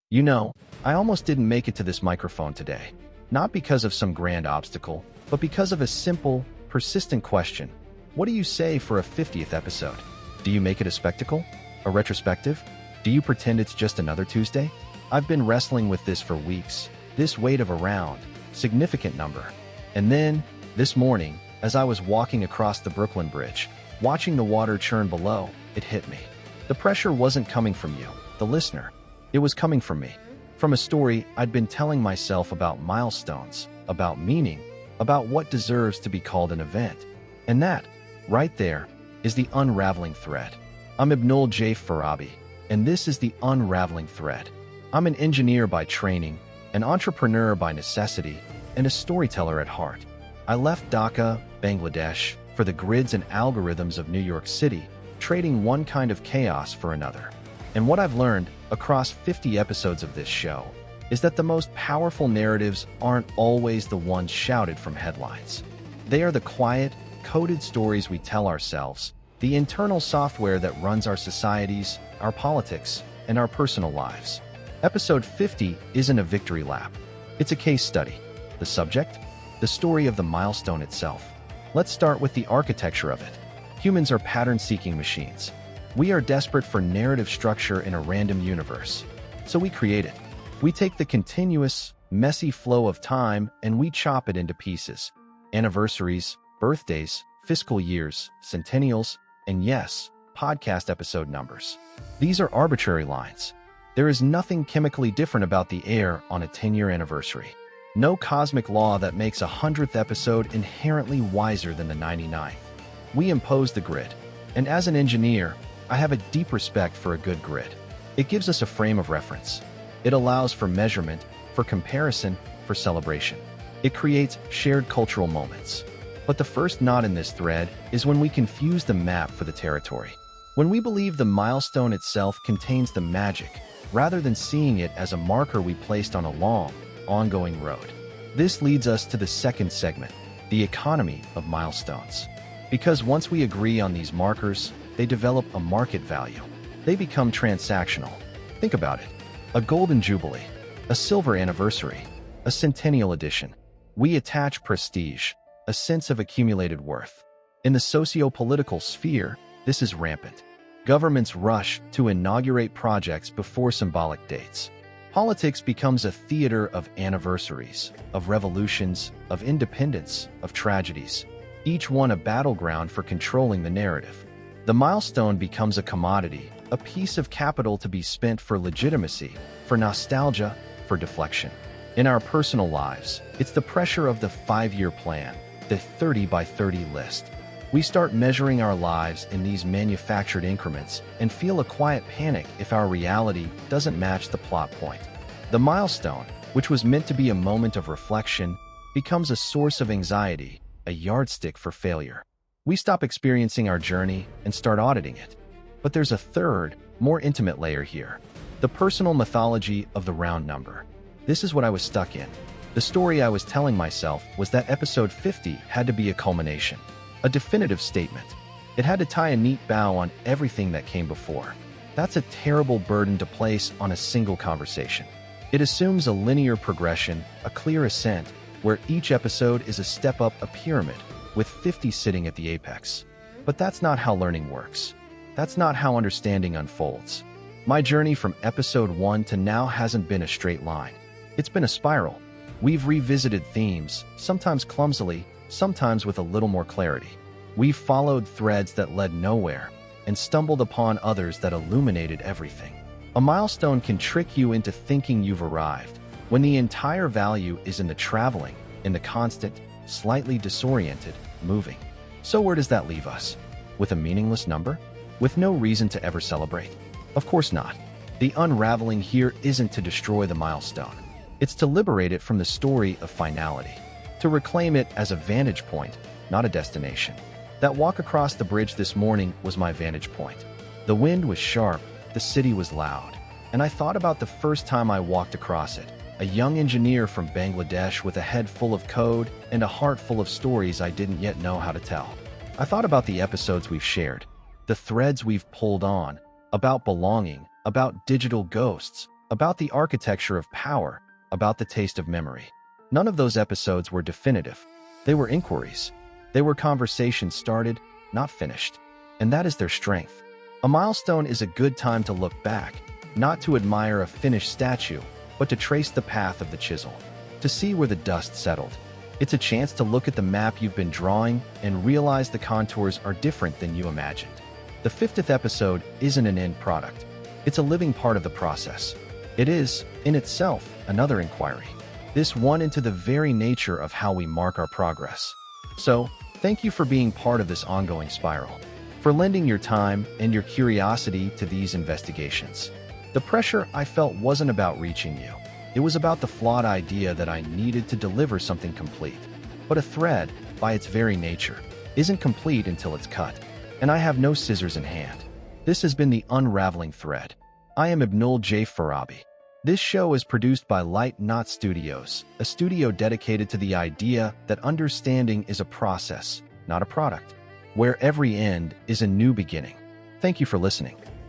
You know, I almost didn't make it to this microphone today. Not because of some grand obstacle, but because of a simple, persistent question. What do you say for a 50th episode? Do you make it a spectacle? A retrospective? Do you pretend it's just another Tuesday? I've been wrestling with this for weeks, this weight of a round, significant number. And then, this morning, as I was walking across the Brooklyn Bridge, watching the water churn below, it hit me. The pressure wasn't coming from you, the listener. It was coming from me. From a story I'd been telling myself about milestones, about meaning, about what deserves to be called an event. And that, right there, is the unraveling thread. I'm Ibnul Jaif Farabi, and this is the unraveling thread. I'm an engineer by training, an entrepreneur by necessity, and a storyteller at heart. I left Dhaka, Bangladesh, for the grids and algorithms of New York City, trading one kind of chaos for another. And what I've learned across 50 episodes of this show is that the most powerful narratives aren't always the ones shouted from headlines. They are the quiet, coded stories we tell ourselves, the internal software that runs our societies, our politics, and our personal lives. Episode 50 isn't a victory lap. It's a case study. The subject? The story of the milestone itself. Let's start with the architecture of it. Humans are pattern-seeking machines. We are desperate for narrative structure in a random universe. So we create it. We take the continuous, messy flow of time and we chop it into pieces. Anniversaries, birthdays, fiscal years, centennials, and yes, podcast episode numbers. These are arbitrary lines. There is nothing chemically different about the air on a 10-year anniversary. No cosmic law that makes a 100th episode inherently wiser than the 99th. We impose the grid. And as an engineer, I have a deep respect for a good grid. It gives us a frame of reference. It allows for measurement, for comparison, for celebration. It creates shared cultural moments. But the first knot in this thread is when we confuse the map for the territory. When we believe the milestone itself contains the magic, rather than seeing it as a marker we placed on a long, ongoing road. This leads us to the second segment, the economy of milestones. Because once we agree on these markers, they develop a market value. They become transactional. Think about it. A golden jubilee, a silver anniversary, a centennial edition. We attach prestige, a sense of accumulated worth. In the socio-political sphere, this is rampant. Governments rush to inaugurate projects before symbolic dates. Politics becomes a theater of anniversaries, of revolutions, of independence, of tragedies, each one a battleground for controlling the narrative. The milestone becomes a commodity, a piece of capital to be spent for legitimacy, for nostalgia, for deflection. In our personal lives, it's the pressure of the 5-year plan, the 30 by 30 list. We start measuring our lives in these manufactured increments and feel a quiet panic if our reality doesn't match the plot point. The milestone, which was meant to be a moment of reflection, becomes a source of anxiety, a yardstick for failure. We stop experiencing our journey and start auditing it. But there's a third, more intimate layer here. The personal mythology of the round number. This is what I was stuck in. The story I was telling myself was that episode 50 had to be a culmination, a definitive statement. It had to tie a neat bow on everything that came before. That's a terrible burden to place on a single conversation. It assumes a linear progression, a clear ascent, where each episode is a step up a pyramid, with 50 sitting at the apex. But that's not how learning works. That's not how understanding unfolds. My journey from episode 1 to now hasn't been a straight line. It's been a spiral. We've revisited themes, sometimes clumsily, sometimes with a little more clarity. We've followed threads that led nowhere and stumbled upon others that illuminated everything. A milestone can trick you into thinking you've arrived, when the entire value is in the traveling, in the constant, slightly disoriented, moving. So where does that leave us? With a meaningless number? With no reason to ever celebrate? Of course not. The unraveling here isn't to destroy the milestone. It's to liberate it from the story of finality. To reclaim it as a vantage point, not a destination. That walk across the bridge this morning was my vantage point. The wind was sharp, the city was loud, and I thought about the first time I walked across it. A young engineer from Bangladesh with a head full of code and a heart full of stories I didn't yet know how to tell. I thought about the episodes we've shared, the threads we've pulled on, about belonging, about digital ghosts, about the architecture of power, about the taste of memory. None of those episodes were definitive. They were inquiries. They were conversations started, not finished. And that is their strength. A milestone is a good time to look back, not to admire a finished statue, but to trace the path of the chisel, to see where the dust settled. It's a chance to look at the map you've been drawing and realize the contours are different than you imagined. The 50th episode isn't an end product. It's a living part of the process. It is, in itself, another inquiry. This one into the very nature of how we mark our progress. So, thank you for being part of this ongoing spiral, for lending your time and your curiosity to these investigations. The pressure I felt wasn't about reaching you. It was about the flawed idea that I needed to deliver something complete. But a thread, by its very nature, isn't complete until it's cut. And I have no scissors in hand. This has been the Unraveling Thread. I am Ibnul Jaif Farabi. This show is produced by Light Knot Studios, a studio dedicated to the idea that understanding is a process, not a product, where every end is a new beginning. Thank you for listening.